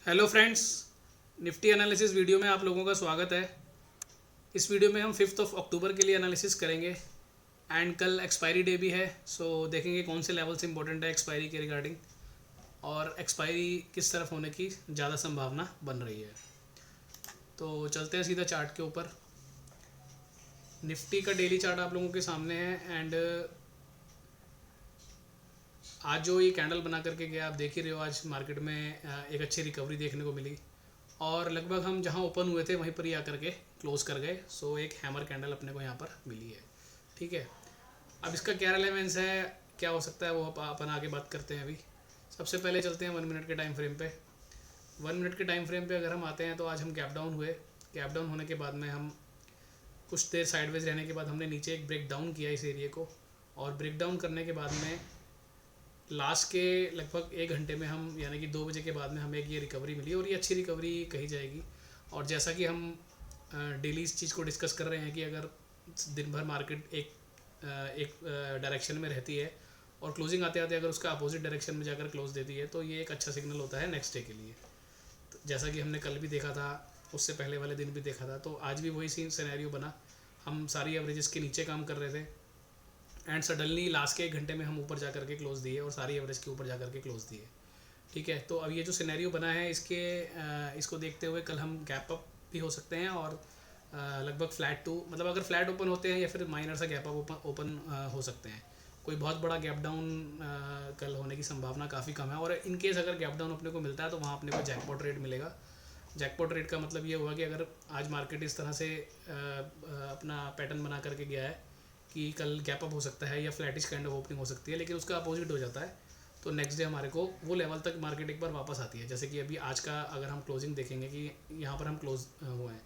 Hello friends, Nifty analysis video में आप लोगों का स्वागत है। इस वीडियो में हम 5 अक्टूबर के लिए एनालिसिस करेंगे एंड कल एक्सपायरी डे भी है। सो देखेंगे कौन से लेवल्स इंपॉर्टेंट है एक्सपायरी के रिगार्डिंग और एक्सपायरी किस तरफ होने की ज़्यादा संभावना बन रही है। तो चलते हैं सीधा चार्ट के ऊपर। निफ्टी का डेली चार्ट आप लोगों के सामने है एंड आज जो ये कैंडल बना करके गया आप देख ही रहे हो। आज मार्केट में एक अच्छी रिकवरी देखने को मिली और लगभग हम जहां ओपन हुए थे वहीं पर ही आकर के क्लोज कर गए। सो एक हैमर कैंडल अपने को यहाँ पर मिली है। ठीक है, अब इसका क्या रिलेवेंस है, क्या हो सकता है, वो अपन आगे बात करते हैं। अभी सबसे पहले चलते हैं 1 मिनट के टाइम फ्रेम पे। 1 मिनट के टाइम फ्रेम पे अगर हम आते हैं तो आज हम गैप डाउन हुए। गैप डाउन होने के बाद में हम कुछ देर साइडवेज रहने के बाद हमने नीचे एक ब्रेक डाउन किया इस एरिया को, और ब्रेक डाउन करने के बाद में लास्ट के लगभग 1 घंटे में हम यानी कि 2 बजे के बाद में हमें ये रिकवरी मिली और ये अच्छी रिकवरी कही जाएगी। और जैसा कि हम डेली इस चीज़ को डिस्कस कर रहे हैं कि अगर दिन भर मार्केट एक डायरेक्शन में रहती है और क्लोजिंग आते आते अगर उसका अपोजिट डायरेक्शन में जाकर क्लोज देती है तो ये एक अच्छा सिग्नल होता है नेक्स्ट डे के लिए। तो जैसा कि हमने कल भी देखा था, उससे पहले वाले दिन भी देखा था, तो आज भी वही सीन सिनेरियो बना। हम सारी एवरेजेस के नीचे काम कर रहे थे एंड सडनली लास्ट के 1 घंटे में हम ऊपर जा करके क्लोज दिए और सारी एवरेज के ऊपर जा करके क्लोज दिए। ठीक है, तो अब ये जो सिनेरियो बना है इसको देखते हुए कल हम गैप अप भी हो सकते हैं और लगभग फ्लैट टू, मतलब अगर फ्लैट ओपन होते हैं या फिर माइनर सा गैप अप ओपन हो सकते हैं। कोई बहुत बड़ा गैप डाउन कल होने की संभावना काफ़ी कम है। और इन केस अगर गैप डाउन अपने को मिलता है तो वहाँ अपने को जैकपॉट रेट मिलेगा। जैकपॉट रेट का मतलब ये हुआ कि अगर आज मार्केट इस तरह से अपना पैटर्न बना करके गया है कि कल गैप अप हो सकता है या फ्लैटिश काइंड ऑफ ओपनिंग हो सकती है, लेकिन उसका अपोजिट हो जाता है तो नेक्स्ट डे हमारे को वो लेवल तक मार्केट एक बार वापस आती है। जैसे कि अभी आज का अगर हम क्लोजिंग देखेंगे कि यहाँ पर हम क्लोज हुए हैं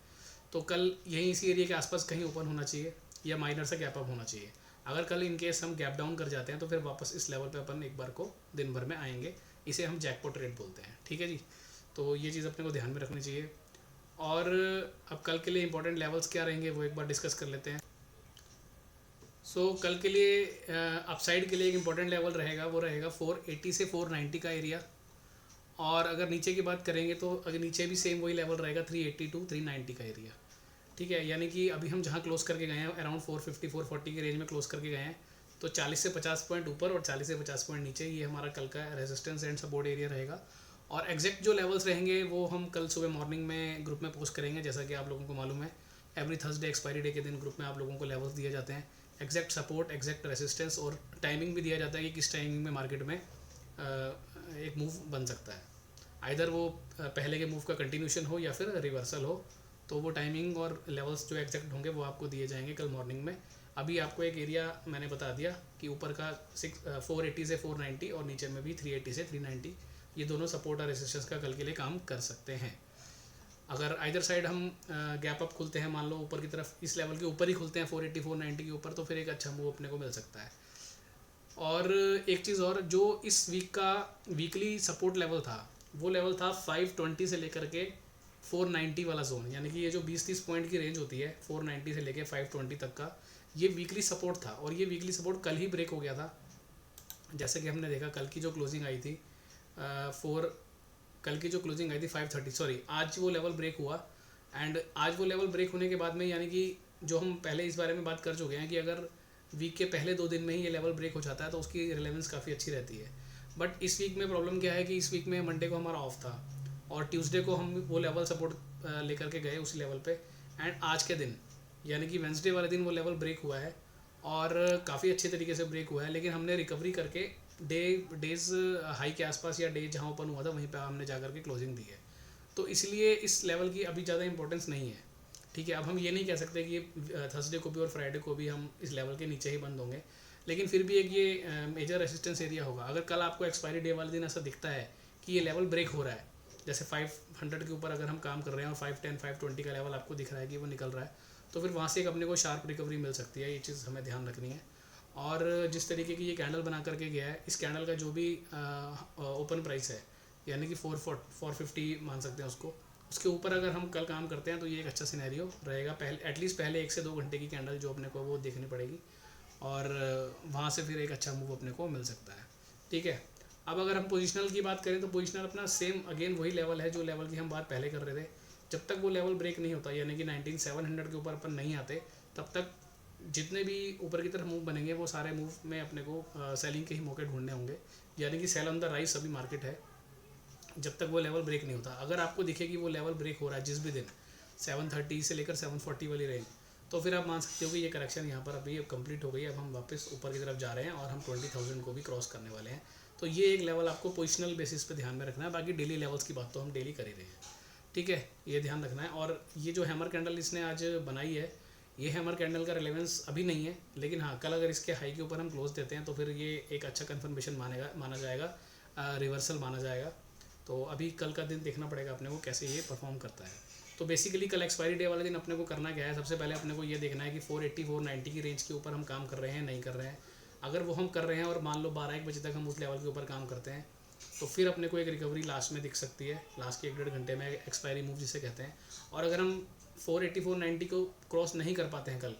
तो कल यहीं इसी एरिया के आसपास कहीं ओपन होना चाहिए या माइनर से गैप अप होना चाहिए। अगर कल इन केस हम गैप डाउन कर जाते हैं तो फिर वापस इस लेवल पे अपन एक बार को दिन भर में आएंगे। इसे हम जैकपॉट रेट बोलते हैं। ठीक है जी, तो ये चीज़ अपने को ध्यान में रखनी चाहिए। और अब कल के लिए इंपॉर्टेंट लेवल्स क्या रहेंगे वो एक बार डिस्कस कर लेते हैं। कल के लिए अपसाइड के लिए एक इम्पॉर्टेंट लेवल रहेगा, वो रहेगा 480 से 490 का एरिया। और अगर नीचे की बात करेंगे तो अगर नीचे भी सेम वही लेवल रहेगा 380 टू 390 का एरिया। ठीक है, यानी कि अभी हम जहाँ क्लोज करके गए हैं अराउंड 450 440 के रेंज में क्लोज करके गए हैं, तो 40 से 50 पॉइंट ऊपर और 40 से 50 पॉइंट नीचे ये हमारा कल का रेजिस्टेंस एंड सपोर्ट एरिया रहेगा। और एग्जैक्ट जो लेवल्स रहेंगे वो हम कल सुबह मॉर्निंग में ग्रुप में पोस्ट करेंगे। जैसा कि आप लोगों को मालूम है, एवरी थर्सडे एक्सपायरी डे के दिन ग्रुप में आप लोगों को लेवल्स दिए जाते हैं, एग्जैक्ट सपोर्ट, एग्जैक्ट रेसिस्टेंस, और टाइमिंग भी दिया जाता है कि किस टाइमिंग में मार्केट में एक मूव बन सकता है। आइधर वो पहले के मूव का कंटिन्यूशन हो या फिर रिवर्सल हो, तो वो टाइमिंग और लेवल्स जो एग्जैक्ट होंगे वो आपको दिए जाएंगे कल मॉर्निंग में। अभी आपको एक एरिया मैंने बता दिया कि ऊपर का 480 से 490 और नीचे में भी 380 से 390, ये दोनों सपोर्ट और रेसिस्टेंस का कल के लिए काम कर सकते हैं। अगर आइदर साइड हम गैप अप खुलते हैं, मान लो ऊपर की तरफ इस लेवल के ऊपर ही खुलते हैं 480 490 के ऊपर, तो फिर एक अच्छा मूव अपने को मिल सकता है। और एक चीज़ और, जो इस वीक का वीकली सपोर्ट लेवल था वो लेवल था 520 से लेकर के 490 वाला जोन, यानी कि ये जो 20-30 पॉइंट की रेंज होती है 490 से लेकर 520 तक का, ये वीकली सपोर्ट था। और ये वीकली सपोर्ट कल ही ब्रेक हो गया था। जैसे कि हमने देखा कल की जो क्लोजिंग आई थी कल की जो क्लोजिंग आई थी 530, सॉरी आज वो लेवल ब्रेक हुआ। एंड आज वो लेवल ब्रेक होने के बाद में, यानी कि जो हम पहले इस बारे में बात कर चुके हैं कि अगर वीक के पहले 2 दिन में ही ये लेवल ब्रेक हो जाता है तो उसकी रिलेवेंस काफ़ी अच्छी रहती है। बट इस वीक में प्रॉब्लम क्या है कि इस वीक में मंडे को हमारा ऑफ था और ट्यूसडे को हम वो लेवल सपोर्ट लेकर के गए उस लेवल पे, एंड आज के दिन यानी कि वेंसडे वाले दिन वो लेवल ब्रेक हुआ है और काफ़ी अच्छे तरीके से ब्रेक हुआ है। लेकिन हमने रिकवरी करके डेज हाई के आसपास या डे जहाँ ओपन हुआ था वहीं पे हमने जा करके क्लोजिंग दी है। तो इसलिए इस लेवल की अभी ज़्यादा इंपॉर्टेंस नहीं है। ठीक है, अब हम ये नहीं कह सकते कि थर्सडे को भी और फ्राइडे को भी हम इस लेवल के नीचे ही बंद होंगे, लेकिन फिर भी एक ये मेजर रेसिस्टेंस एरिया होगा। अगर कल आपको एक्सपायरी डे वाले दिन ऐसा दिखता है कि ये लेवल ब्रेक हो रहा है, जैसे 500 के ऊपर अगर हम काम कर रहे हैं और 510 520 का लेवल आपको दिख रहा है कि वो निकल रहा है, तो फिर वहाँ से एक अपने को शार्प रिकवरी मिल सकती है। ये चीज़ हमें ध्यान रखनी है। और जिस तरीके की ये कैंडल बना करके गया है, इस कैंडल का जो भी ओपन प्राइस है यानी कि 450 मान सकते हैं उसको, उसके ऊपर अगर हम कल काम करते हैं तो ये एक अच्छा सिनेरियो रहेगा। पहले एटलीस्ट पहले 1 से 2 घंटे की कैंडल जो अपने को वो देखनी पड़ेगी और वहाँ से फिर एक अच्छा मूव अपने को मिल सकता है। ठीक है, अब अगर हम पोजिशनल की बात करें तो पोजिशनल अपना सेम अगेन वही लेवल है जो लेवल की हम बात पहले कर रहे थे। जब तक वो लेवल ब्रेक नहीं होता, यानी कि 19700 के ऊपर अपन नहीं आते, तब तक जितने भी ऊपर की तरफ मूव बनेंगे वो सारे मूव में अपने को सेलिंग के ही मौके ढूंढने होंगे, यानी कि सेल ऑन द राइज अभी मार्केट है जब तक वो लेवल ब्रेक नहीं होता। अगर आपको दिखे कि वो लेवल ब्रेक हो रहा है जिस भी दिन 730 से लेकर 740 वाली रेंज, तो फिर आप मान सकते हो कि ये करेक्शन यहाँ पर अभी कंप्लीट हो गई। अब हम वापस ऊपर की तरफ जा रहे हैं और हम 20,000 को भी क्रॉस करने वाले हैं। तो ये एक लेवल आपको पोजिशनल बेसिस पे ध्यान में रखना है। बाकी डेली लेवल्स की बात तो हम डेली कर ही रहे हैं, ठीक है, ये ध्यान रखना है। और ये जो हैमर कैंडल इसने आज बनाई है, ये हैमर कैंडल का रिलेवेंस अभी नहीं है, लेकिन हाँ कल अगर इसके हाई के ऊपर हम क्लोज देते हैं तो फिर ये एक अच्छा कन्फर्मेशन माना जाएगा, रिवर्सल माना जाएगा। तो अभी कल का दिन देखना पड़ेगा अपने को कैसे ये परफॉर्म करता है। तो बेसिकली कल एक्सपायरी डे वाले दिन अपने को करना क्या है, सबसे पहले अपने को ये देखना है कि 480 490 की रेंज के ऊपर हम काम कर रहे हैं नहीं कर रहे हैं। अगर वो हम कर रहे हैं और मान लो 12-1 बजे तक हम उस लेवल के ऊपर काम करते हैं, तो फिर अपने को एक रिकवरी लास्ट में दिख सकती है, लास्ट के 1-1.5 घंटे में एक्सपायरी मूव जिसे कहते हैं। और अगर हम 480 490 को क्रॉस नहीं कर पाते हैं कल,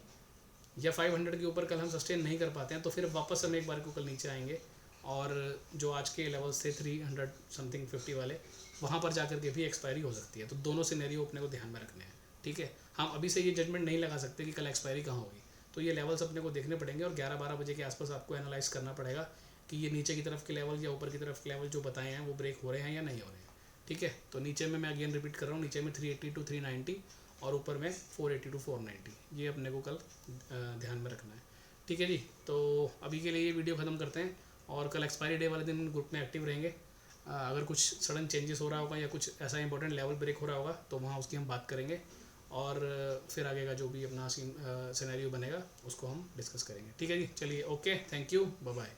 या 500 के ऊपर कल हम सस्टेन नहीं कर पाते हैं, तो फिर वापस हम एक बार को कल नीचे आएंगे और जो आज के लेवल्स थे 300 समथिंग 50 वाले, वहाँ पर जाकर के भी एक्सपायरी हो सकती है। तो दोनों सिनेरियो अपने को ध्यान में रखने हैं, ठीक है। हम अभी से ये जजमेंट नहीं लगा सकते कि कल एक्सपायरी कहाँ होगी, तो ये लेवल्स अपने को देखने पड़ेंगे और 11-12 बजे के आसपास आपको एनालाइज करना पड़ेगा कि ये नीचे की तरफ के लेवल या ऊपर की तरफ के लेवल जो बताए हैं वो ब्रेक हो रहे हैं या नहीं हो रहे हैं, ठीक है। तो नीचे में मैं अगेन रिपीट कर रहा हूँ, नीचे में 380 to 390 और ऊपर में 480 to 490, ये अपने को कल ध्यान में रखना है, ठीक है जी। तो अभी के लिए ये वीडियो ख़त्म करते हैं और कल एक्सपायरी डे वाले दिन ग्रुप में एक्टिव रहेंगे। अगर कुछ सडन चेंजेस हो रहा होगा या कुछ ऐसा इंपॉर्टेंट लेवल ब्रेक हो रहा होगा तो वहाँ उसकी हम बात करेंगे और फिर आगे का जो भी अपना सिनेरियो बनेगा उसको हम डिस्कस करेंगे, ठीक है जी। चलिए, okay, thank you, bye bye.